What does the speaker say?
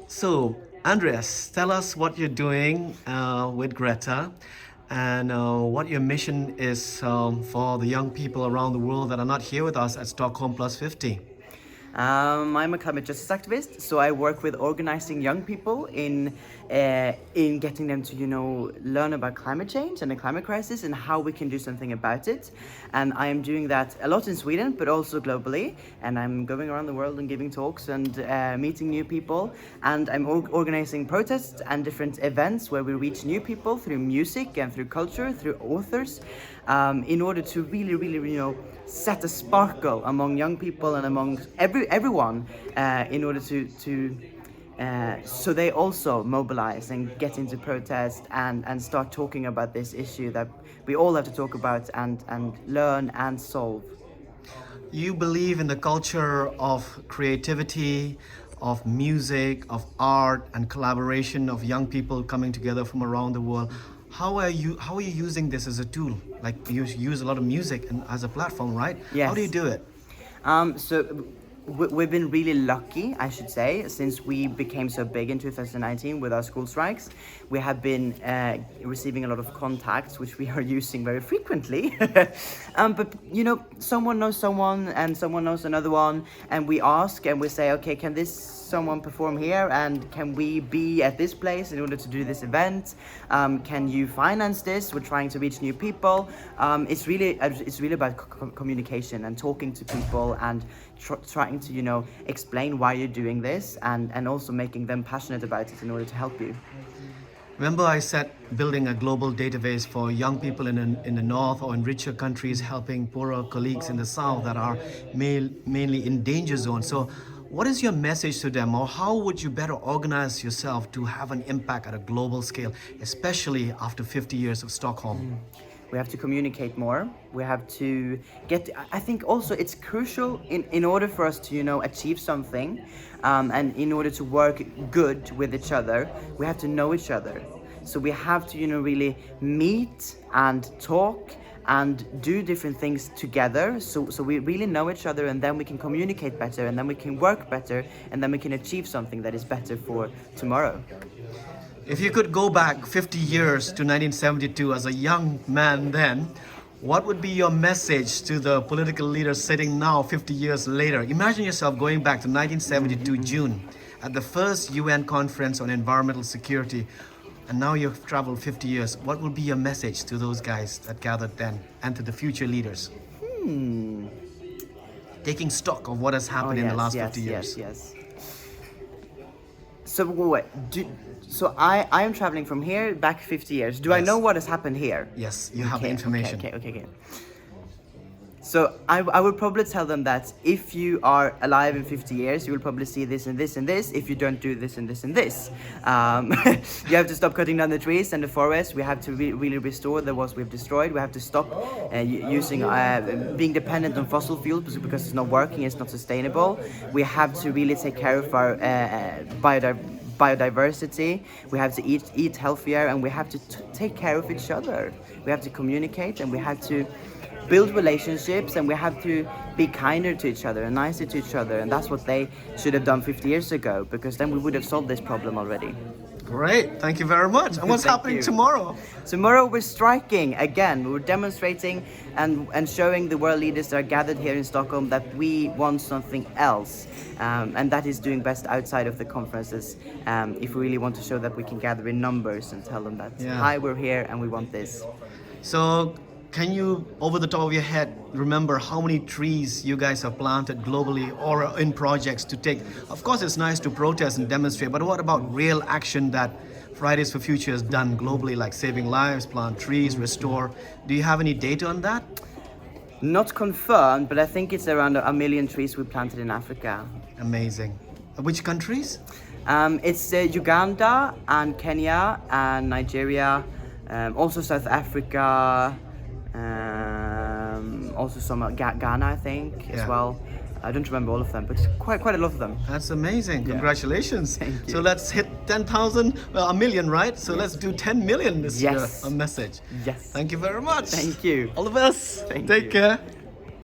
So, Andreas, tell us what you're doing with Greta and what your mission is for the young people around the world that are not here with us at Stockholm Plus 50. I'm a climate justice activist, so I work with organizing young people in getting them to learn about climate change and the climate crisis and how we can do something about it. And I am doing that a lot in Sweden, but also globally. And I'm going around the world and giving talks and meeting new people. And I'm organizing protests and different events where we reach new people through music and through culture, through authors, in order to really set a sparkle among young people and among everyone in order to so they also mobilize and get into protest and start talking about this issue that we all have to talk about and learn and solve. You believe in the culture of creativity, of music, of art, and collaboration of young people coming together from around the world. How are you using this as a tool? Like you use a lot of music and as a platform, right? Yes. How do you do it? So we've been really lucky, I should say, since we became so big in 2019 with our school strikes. We have been receiving a lot of contacts, which we are using very frequently. But someone knows someone, and someone knows another one, and we ask and we say, okay, can this someone perform here, and can we be at this place in order to do this event? Can you finance this? We're trying to reach new people. It's really about communication and talking to people and trying to explain why you're doing this and also making them passionate about it in order to help you. Remember, I said building a global database for young people in the north or in richer countries, helping poorer colleagues in the south that are mainly in danger zones. So, what is your message to them, or how would you better organize yourself to have an impact at a global scale, especially after 50 years of Stockholm? We have to communicate more. We have to I think also it's crucial in order for us to, achieve something, and in order to work good with each other, we have to know each other. So we have to, really meet and talk and do different things together. So we really know each other, and then we can communicate better, and then we can work better, and then we can achieve something that is better for tomorrow. If you could go back 50 years to 1972 as a young man then, what would be your message to the political leaders sitting now 50 years later? Imagine yourself going back to 1972 June at the first UN conference on environmental security, and now you've traveled 50 years. What would be your message to those guys that gathered then and to the future leaders? Taking stock of what has happened in the last 50 years. Yes. So wait, so I am traveling from here back 50 years. Do I Yes. know what has happened here? Yes, you have the information. Okay. So I would probably tell them that if you are alive in 50 years, you will probably see this and this and this. If you don't do this and this and this, you have to stop cutting down the trees and the forests. We have to really restore the ones we've destroyed. We have to stop using being dependent on fossil fuels because it's not working, it's not sustainable. We have to really take care of our biodiversity. We have to eat healthier, and we have to take care of each other. We have to communicate, and we have to build relationships, and we have to be kinder to each other and nicer to each other, and that's what they should have done 50 years ago, because then we would have solved this problem already. Great, thank you very much. And what's Thank happening you. tomorrow? Tomorrow we're striking again. We're demonstrating and showing the world leaders that are gathered here in Stockholm that we want something else, and that is doing best outside of the conferences. If we really want to show that we can gather in numbers and tell them that, hi, we're here and we want this. So, can you, over the top of your head, remember how many trees you guys have planted globally or in projects to take? Of course, it's nice to protest and demonstrate, but what about real action that Fridays for Future has done globally, like saving lives, plant trees, restore? Do you have any data on that? Not confirmed, but I think it's around 1 million trees we planted in Africa. Amazing. Which countries? It's Uganda and Kenya and Nigeria, also South Africa, also some Ghana, I think, as well. I don't remember all of them, but quite a lot of them. That's amazing. Congratulations. Thank you. So let's hit 10,000, well, 1 million, right? So let's do 10 million this year, Yes. a message. Yes. Thank you very much. Thank you. All the best. Thank Take you. care.